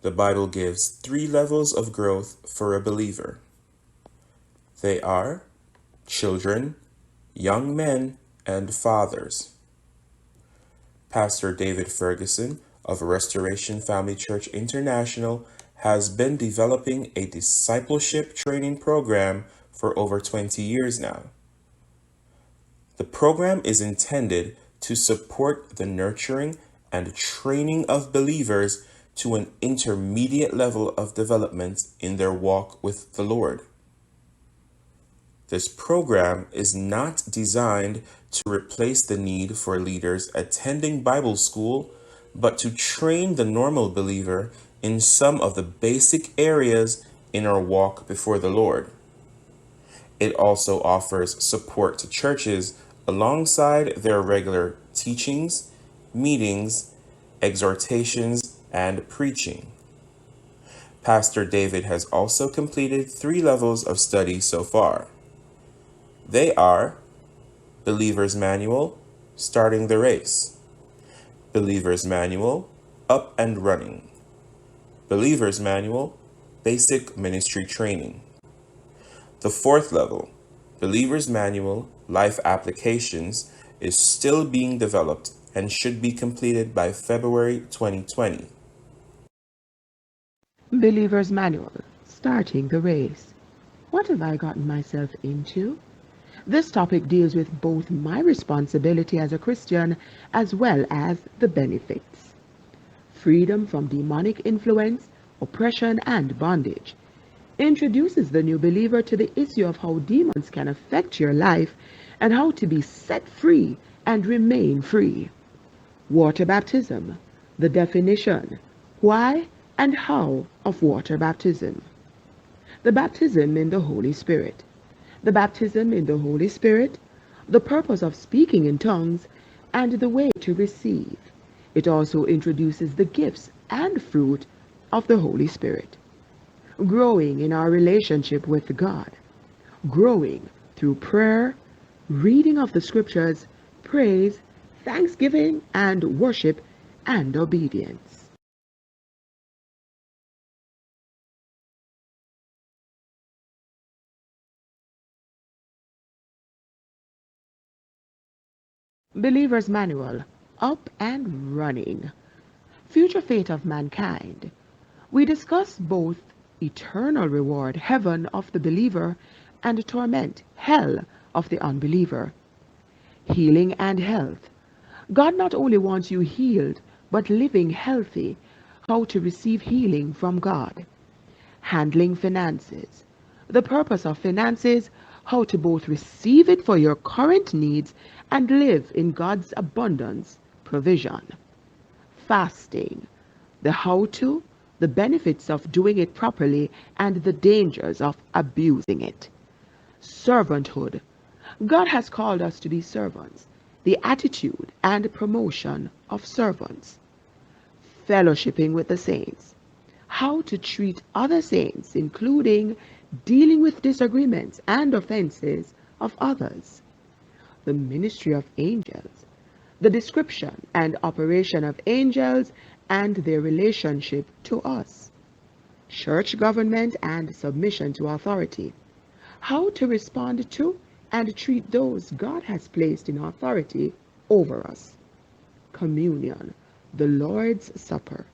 The Bible gives 3 levels of growth for a believer. They are children, young men, and fathers. Pastor David Ferguson of Restoration Family Church International has been developing a discipleship training program for over 20 years now. The program is intended to support the nurturing and training of believers to an intermediate level of development in their walk with the Lord. This program is not designed to replace the need for leaders attending Bible school, but to train the normal believer in some of the basic areas in our walk before the Lord. It also offers support to churches alongside their regular teachings, meetings, exhortations, and preaching. Pastor David has also completed 3 levels of study so far. They are Believer's Manual, Starting the Race, Believer's Manual, Up and Running, Believer's Manual, Basic Ministry Training. The 4th level, Believer's Manual, Life Applications, is still being developed and should be completed by February 2020. Believer's Manual, Starting the Race. What have I gotten myself into? This topic deals with both my responsibility as a Christian as well as the benefits. Freedom from demonic influence, oppression, and bondage. Introduces the new believer to the issue of how demons can affect your life and how to be set free and remain free. Water baptism, the definition, why and how of water baptism. The baptism in the Holy Spirit. The baptism in the Holy Spirit, the purpose of speaking in tongues, and the way to receive. It also introduces the gifts and fruit of the Holy Spirit. Growing in our relationship with God. Growing through prayer, reading of the scriptures, praise, thanksgiving, and worship, and obedience. Believer's Manual, Up and Running. Future fate of mankind. We discuss both eternal reward, heaven of the believer, and torment, hell of the unbeliever. Healing and health. God not only wants you healed, but living healthy. How to receive healing from God. Handling finances. The purpose of finances, how to both receive it for your current needs and live in God's abundance provision. Fasting. The how to, the benefits of doing it properly, and the dangers of abusing it. Servanthood. God has called us to be servants, the attitude and promotion of servants. Fellowshipping with the saints. How to treat other saints, including dealing with disagreements and offenses of others. The ministry of angels. The description and operation of angels and their relationship to us. Church government and submission to authority. How to respond to and treat those God has placed in authority over us. Communion, the Lord's Supper.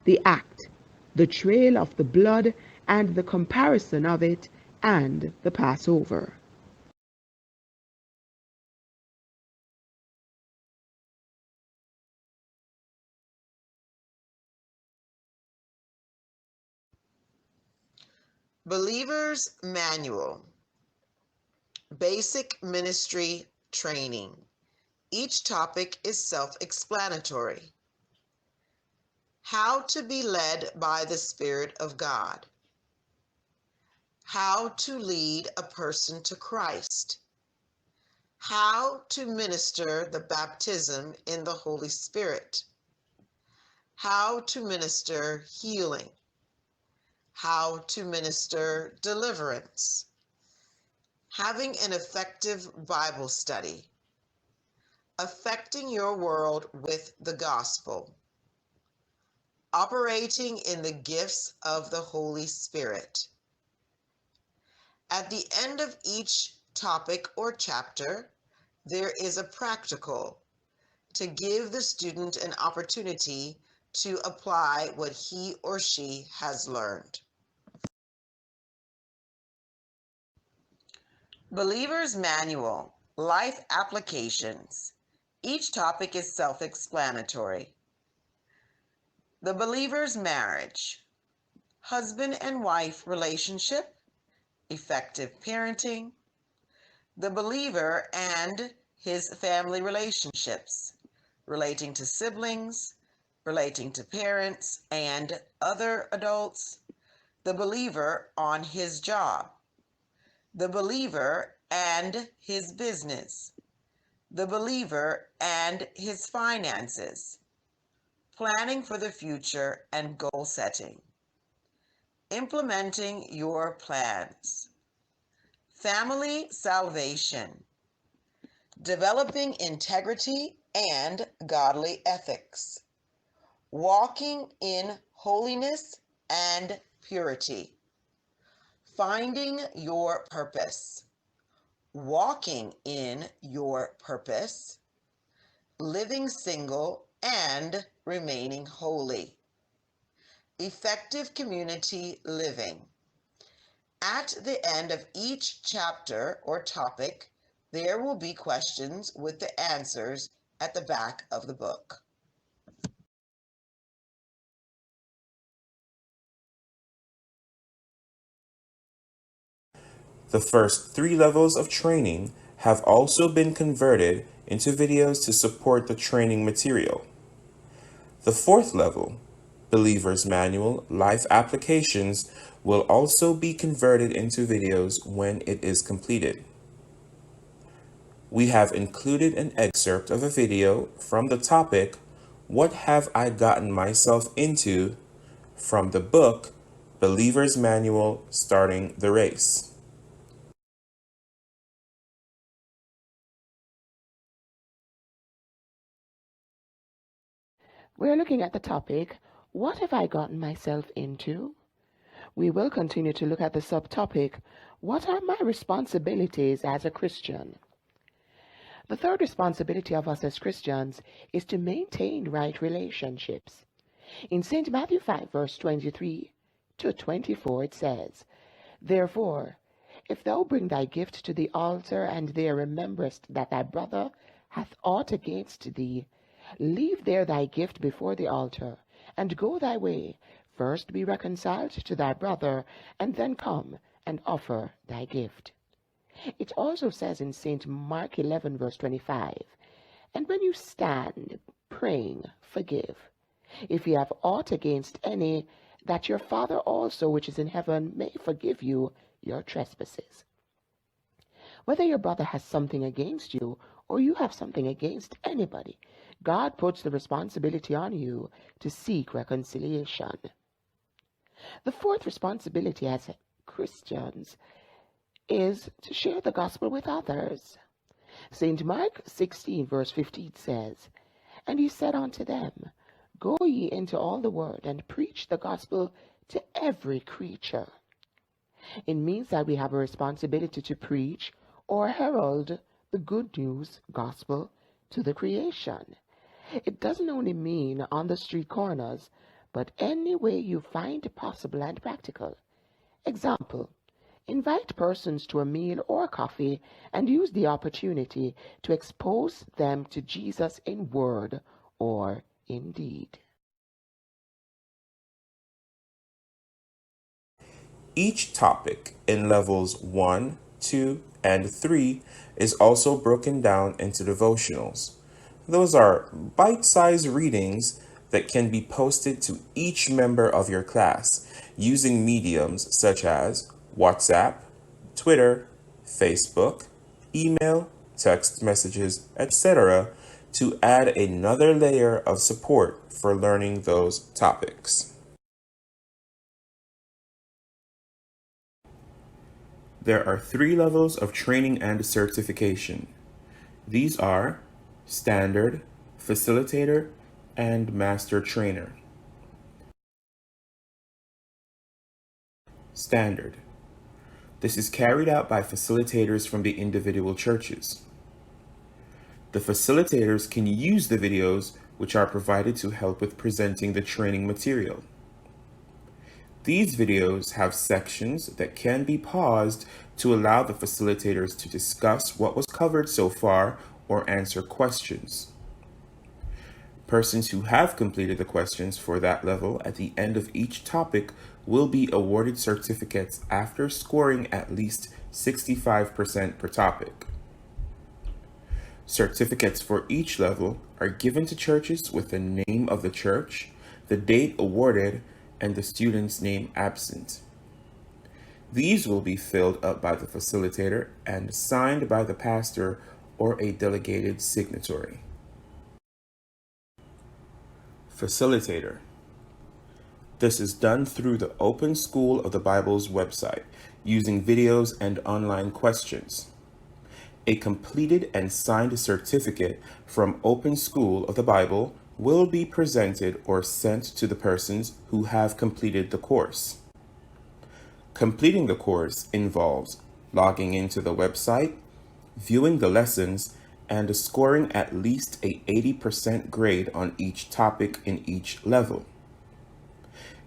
The act, the trail of the blood and the comparison of it, and the Passover. Believer's Manual, Basic Ministry Training. Each topic is self-explanatory. How to be led by the Spirit of God. How to lead a person to Christ. How to minister the baptism in the Holy Spirit. How to minister healing. How to minister deliverance. Having an effective Bible study. Affecting your world with the gospel. operating in the gifts of the Holy Spirit. At the end of each topic or chapter, there is a practical to give the student an opportunity to apply what he or she has learned. Believer's Manual, Life Applications. Each topic is self-explanatory. The believer's marriage, husband and wife relationship, effective parenting, the believer and his family relationships, relating to siblings, relating to parents and other adults, the believer on his job, the believer and his business, the believer and his finances, planning for the future and goal setting, implementing your plans, family salvation, developing integrity and godly ethics, walking in holiness and purity, finding your purpose, walking in your purpose, living single and remaining holy, effective community living. At the end of each chapter or topic, there will be questions with the answers at the back of the book. The first 3 levels of training have also been converted into videos to support the training material. The 4th level, Believer's Manual Life Applications, will also be converted into videos when it is completed. We have included an excerpt of a video from the topic, What Have I Gotten Myself Into?, from the book, Believer's Manual Starting the Race. We're looking at the topic, What Have I Gotten Myself Into? We will continue to look at the subtopic, What Are My Responsibilities as a Christian? The third responsibility of us as Christians is to maintain right relationships. In St. Matthew 5, verse 23 to 24, it says, Therefore, if thou bring thy gift to the altar, and there rememberest that thy brother hath aught against thee, leave there thy gift before the altar, and go thy way. First be reconciled to thy brother, and then come and offer thy gift. It also says in St. Mark 11, verse 25, And when you stand praying, forgive, if ye have aught against any, that your Father also which is in heaven may forgive you your trespasses. Whether your brother has something against you, or you have something against anybody, God puts the responsibility on you to seek reconciliation. The fourth responsibility as Christians is to share the gospel with others. St. Mark 16, verse 15 says, And he said unto them, Go ye into all the world, and preach the gospel to every creature. It means that we have a responsibility to preach or herald the good news gospel to the creation. It doesn't only mean on the street corners, but any way you find possible and practical. Example, invite persons to a meal or coffee and use the opportunity to expose them to Jesus in word or in deed. Each topic in levels 1, 2, and 3 is also broken down into devotionals. Those are bite-sized readings that can be posted to each member of your class using mediums such as WhatsApp, Twitter, Facebook, email, text messages, etc. to add another layer of support for learning those topics. There are 3 levels of training and certification. These are Standard, Facilitator, and Master Trainer. Standard. This is carried out by facilitators from the individual churches. The facilitators can use the videos which are provided to help with presenting the training material. These videos have sections that can be paused to allow the facilitators to discuss what was covered so far or answer questions. Persons who have completed the questions for that level at the end of each topic will be awarded certificates after scoring at least 65% per topic. Certificates for each level are given to churches with the name of the church, the date awarded, and the student's name absent. These will be filled up by the facilitator and signed by the pastor or a delegated signatory. Facilitator. This is done through the Open School of the Bible's website using videos and online questions. A completed and signed certificate from Open School of the Bible will be presented or sent to the persons who have completed the course. Completing the course involves logging into the website, viewing the lessons, and scoring at least a 80% grade on each topic in each level.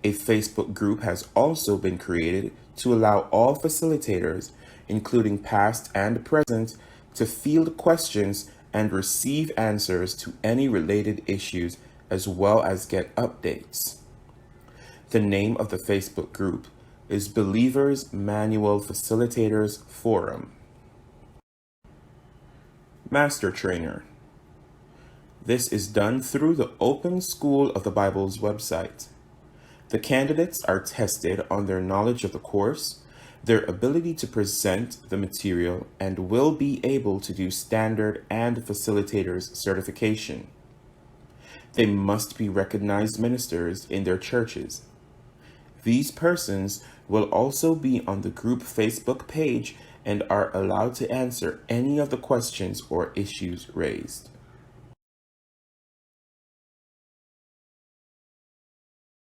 A Facebook group has also been created to allow all facilitators, including past and present, to field questions and receive answers to any related issues as well as get updates. The name of the Facebook group is Believers Manual Facilitators Forum. Master Trainer. This is done through the Open School of the Bible's website. The candidates are tested on their knowledge of the course, their ability to present the material, and will be able to do standard and facilitators certification. They must be recognized ministers in their churches. These persons will also be on the group Facebook page and are allowed to answer any of the questions or issues raised.